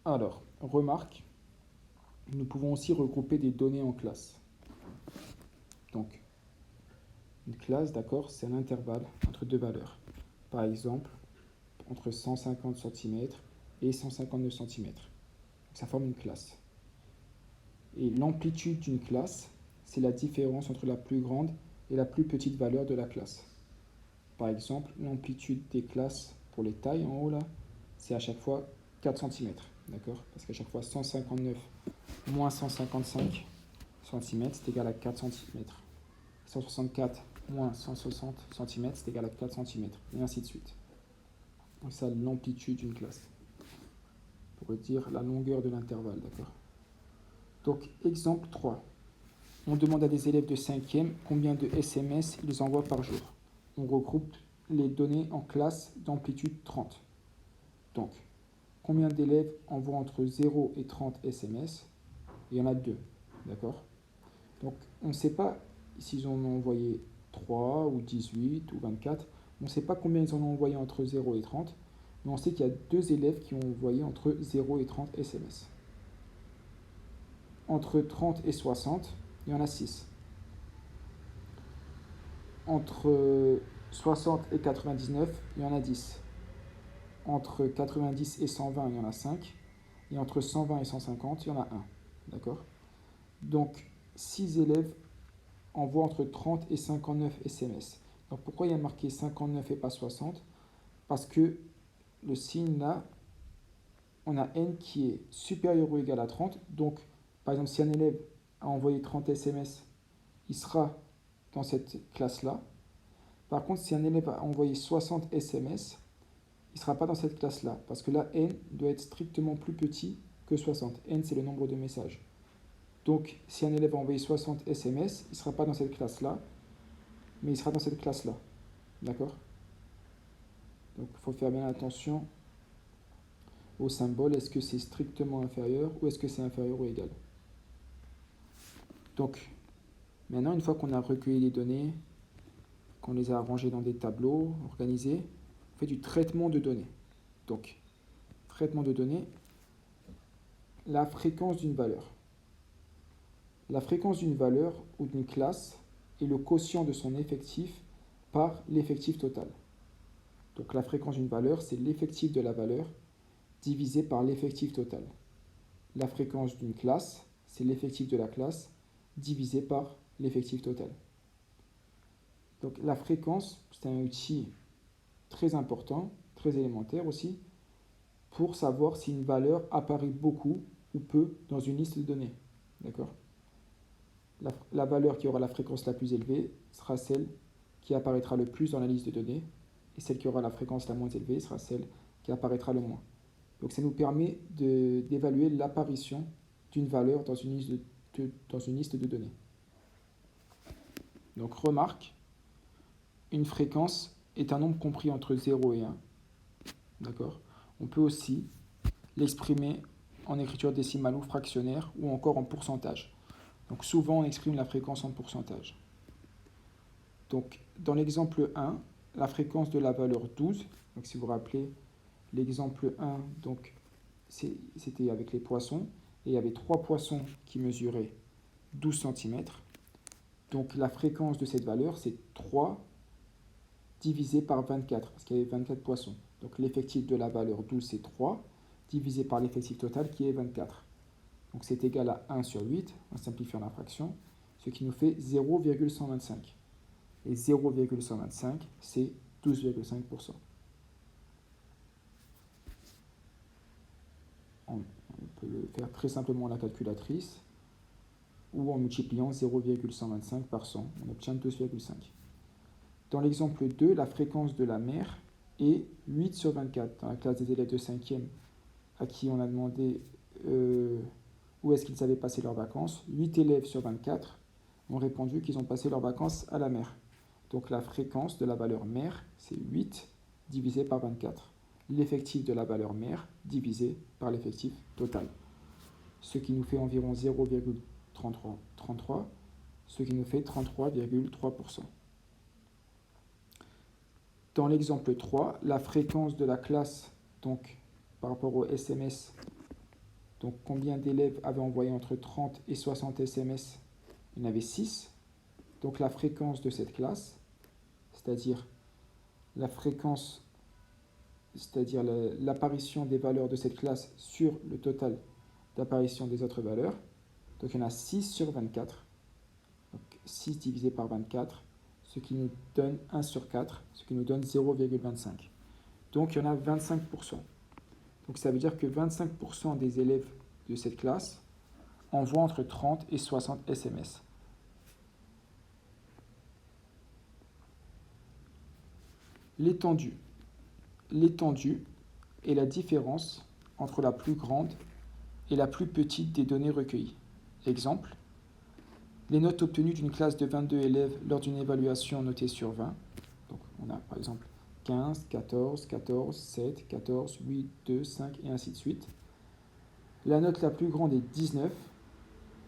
Alors, remarque, nous pouvons aussi regrouper des données en classes. Donc, une classe, d'accord, c'est un intervalle entre deux valeurs. Par exemple, entre 150 cm et 159 cm. Ça forme une classe. Et l'amplitude d'une classe, c'est la différence entre la plus grande et la plus petite valeur de la classe. Par exemple, l'amplitude des classes pour les tailles en haut là, c'est à chaque fois 4 cm. D'accord? Parce qu'à chaque fois 159 moins 155 cm, c'est égal à 4 cm. 164 moins 160 cm, c'est égal à 4 cm. Et ainsi de suite. Donc ça, l'amplitude d'une classe. On pourrait dire la longueur de l'intervalle, d'accord? Donc, exemple 3. On demande à des élèves de 5e combien de SMS ils envoient par jour. On regroupe les données en classes d'amplitude 30. Donc, combien d'élèves envoient entre 0 et 30 SMS? Il y en a 2, d'accord? Donc, on ne sait pas s'ils en ont envoyé 3 ou 18 ou 24. On ne sait pas combien ils en ont envoyé entre 0 et 30, mais on sait qu'il y a 2 élèves qui ont envoyé entre 0 et 30 SMS. Entre 30 et 60, il y en a 6. Entre 60 et 99, il y en a 10. Entre 90 et 120, il y en a 5. Et entre 120 et 150, il y en a 1. D'accord? Donc, 6 élèves envoient entre 30 et 59 SMS. Donc, pourquoi il y a marqué 59 et pas 60? Parce que le signe là, on a n qui est supérieur ou égal à 30. Donc, par exemple, si un élève a envoyé 30 SMS, il sera dans cette classe-là. Par contre, si un élève a envoyé 60 SMS, il ne sera pas dans cette classe-là, parce que là, n doit être strictement plus petit que 60. N, c'est le nombre de messages. Donc, si un élève a envoyé 60 SMS, il ne sera pas dans cette classe-là, mais il sera dans cette classe-là. D'accord? Donc, il faut faire bien attention au symbole. Est-ce que c'est strictement inférieur ou est-ce que c'est inférieur ou égal? Donc, maintenant, une fois qu'on a recueilli les données, qu'on les a arrangées dans des tableaux organisés, on fait du traitement de données. Donc, traitement de données, la fréquence d'une valeur. La fréquence d'une valeur ou d'une classe est le quotient de son effectif par l'effectif total. Donc la fréquence d'une valeur, c'est l'effectif de la valeur divisé par l'effectif total. La fréquence d'une classe, c'est l'effectif de la classe divisé par l'effectif total. Donc la fréquence, c'est un outil très important, très élémentaire aussi, pour savoir si une valeur apparaît beaucoup ou peu dans une liste de données. D'accord? La valeur qui aura la fréquence la plus élevée sera celle qui apparaîtra le plus dans la liste de données, et celle qui aura la fréquence la moins élevée sera celle qui apparaîtra le moins. Donc ça nous permet d'évaluer l'apparition d'une valeur dans une liste de données. Donc remarque, une fréquence est un nombre compris entre 0 et 1. D'accord? On peut aussi l'exprimer en écriture décimale ou fractionnaire ou encore en pourcentage. Donc souvent on exprime la fréquence en pourcentage. Donc dans l'exemple 1, la fréquence de la valeur 12, donc si vous vous rappelez l'exemple 1, donc c'était avec les poissons, et il y avait 3 poissons qui mesuraient 12 cm. Donc la fréquence de cette valeur, c'est 3 divisé par 24, parce qu'il y avait 24 poissons. Donc l'effectif de la valeur 12, c'est 3, divisé par l'effectif total qui est 24. Donc c'est égal à 1 sur 8, en simplifiant la fraction, ce qui nous fait 0,125. Et 0,125, c'est 12,5%. On peut le faire très simplement à la calculatrice, ou en multipliant 0,125 par 100, on obtient 12,5. Dans l'exemple 2, la fréquence de la mer est 8 sur 24. Dans la classe des élèves de 5e, à qui on a demandé où est-ce qu'ils avaient passé leurs vacances, 8 élèves sur 24 ont répondu qu'ils ont passé leurs vacances à la mer. Donc la fréquence de la valeur mer, c'est 8 divisé par 24. L'effectif de la valeur mer divisé par l'effectif total. Ce qui nous fait environ 0,33, ce qui nous fait 33,3%. Dans l'exemple 3, la fréquence de la classe, donc par rapport au SMS, Donc combien d'élèves avaient envoyé entre 30 et 60 SMS? Il y en avait 6. Donc la fréquence de cette classe, c'est-à-dire la fréquence, c'est-à-dire l'apparition des valeurs de cette classe sur le total d'apparition des autres valeurs. Donc il y en a 6 sur 24. Donc 6 divisé par 24, ce qui nous donne 1 sur 4, ce qui nous donne 0,25. Donc il y en a 25%. Donc ça veut dire que 25% des élèves de cette classe envoient entre 30 et 60 SMS. L'étendue. L'étendue est la différence entre la plus grande et la plus petite des données recueillies. Exemple, les notes obtenues d'une classe de 22 élèves lors d'une évaluation notée sur 20. Donc on a par exemple 15, 14, 14, 7, 14, 8, 2, 5 et ainsi de suite. La note la plus grande est 19,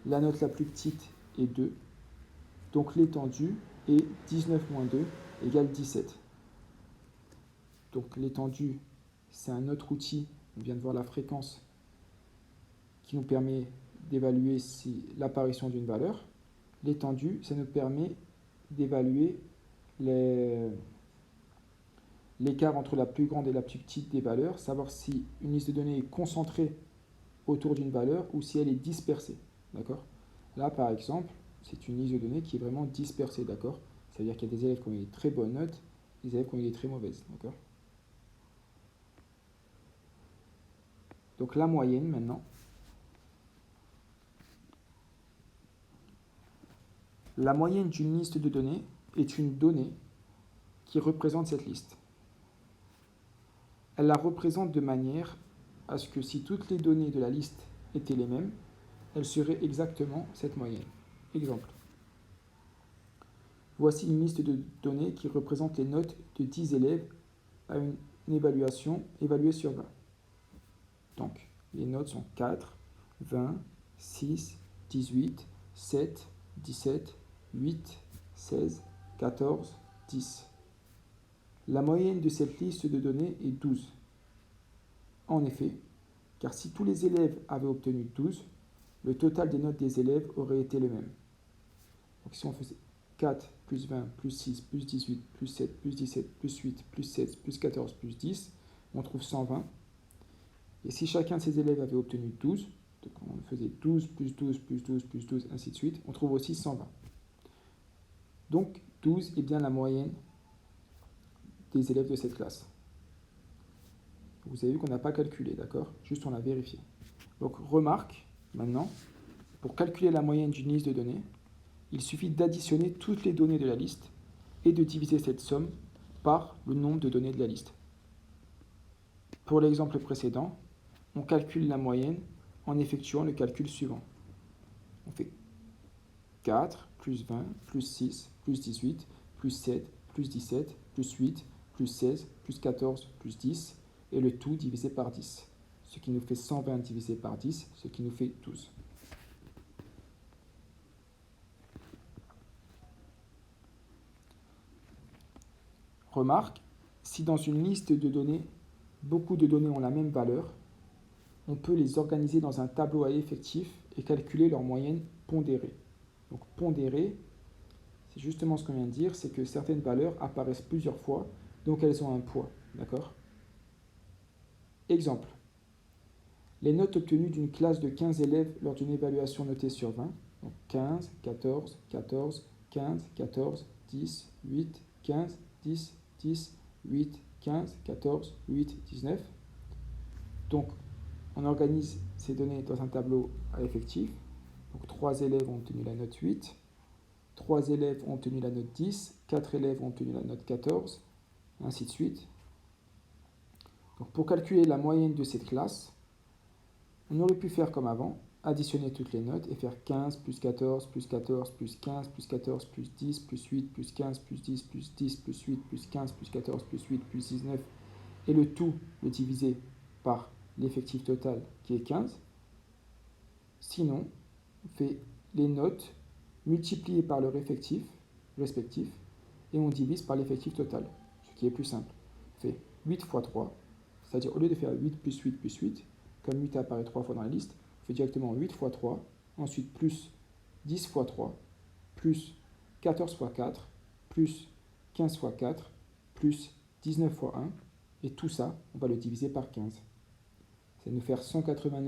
la note la plus petite est 2. Donc l'étendue est 19 moins 2 égale 17. Donc l'étendue, c'est un autre outil, on vient de voir la fréquence, qui nous permet d'évaluer l'apparition d'une valeur. L'étendue, ça nous permet d'évaluer l'écart entre la plus grande et la plus petite des valeurs, savoir si une liste de données est concentrée autour d'une valeur ou si elle est dispersée. D'accord ? Là, par exemple, c'est une liste de données qui est vraiment dispersée. D'accord ? Ça veut dire qu'il y a des élèves qui ont eu des très bonnes notes, des élèves qui ont eu des très mauvaises. D'accord ? Donc la moyenne maintenant. La moyenne d'une liste de données est une donnée qui représente cette liste. Elle la représente de manière à ce que si toutes les données de la liste étaient les mêmes, elle serait exactement cette moyenne. Exemple. Voici une liste de données qui représente les notes de 10 élèves à une évaluation évaluée sur 20. Donc, les notes sont 4, 20, 6, 18, 7, 17, 8, 16, 14, 10. La moyenne de cette liste de données est 12. En effet, car si tous les élèves avaient obtenu 12, le total des notes des élèves aurait été le même. Donc si on faisait 4 plus 20 plus 6 plus 18 plus 7 plus 17 plus 8 plus 16 plus 14 plus 10, on trouve 120. Et si chacun de ces élèves avait obtenu 12, donc on faisait 12 plus 12 plus 12 plus 12, ainsi de suite, on trouve aussi 120. Donc 12 est bien la moyenne des élèves de cette classe. Vous avez vu qu'on n'a pas calculé, d'accord? Juste on l'a vérifié. Donc remarque, maintenant, pour calculer la moyenne d'une liste de données, il suffit d'additionner toutes les données de la liste et de diviser cette somme par le nombre de données de la liste. Pour l'exemple précédent, on calcule la moyenne en effectuant le calcul suivant. On fait 4 plus 20 plus 6 plus 18 plus 7 plus 17 plus 8 plus 16 plus 14 plus 10 et le tout divisé par 10. Ce qui nous fait 120 divisé par 10, ce qui nous fait 12. Remarque, si dans une liste de données, beaucoup de données ont la même valeur, on peut les organiser dans un tableau à effectifs et calculer leur moyenne pondérée. Donc pondérée, c'est justement ce qu'on vient de dire, c'est que certaines valeurs apparaissent plusieurs fois, donc elles ont un poids. D'accord ? Exemple. Les notes obtenues d'une classe de 15 élèves lors d'une évaluation notée sur 20. Donc 15, 14, 14, 15, 14, 10, 8, 15, 10, 10, 8, 15, 14, 8, 19. Donc, on organise ces données dans un tableau à effectifs. Donc, 3 élèves ont obtenu la note 8, 3 élèves ont obtenu la note 10, 4 élèves ont obtenu la note 14, et ainsi de suite. Donc, pour calculer la moyenne de cette classe, on aurait pu faire comme avant, additionner toutes les notes et faire 15 plus 14 plus 14 plus 15 plus 14 plus 10 plus 8 plus 15 plus 10 plus 10 plus 8 plus 15 plus 14 plus 8 plus 19 et le tout le diviser par l'effectif total qui est 15. Sinon, on fait les notes multipliées par leur effectif respectif et on divise par l'effectif total, ce qui est plus simple. On fait 8 fois 3, c'est-à-dire au lieu de faire 8 plus 8 plus 8, comme 8 apparaît 3 fois dans la liste, fait directement 8 fois 3, ensuite plus 10 fois 3, plus 14 fois 4, plus 15 fois 4, plus 19 fois 1, et tout ça, on va le diviser par 15. Ça va nous faire 189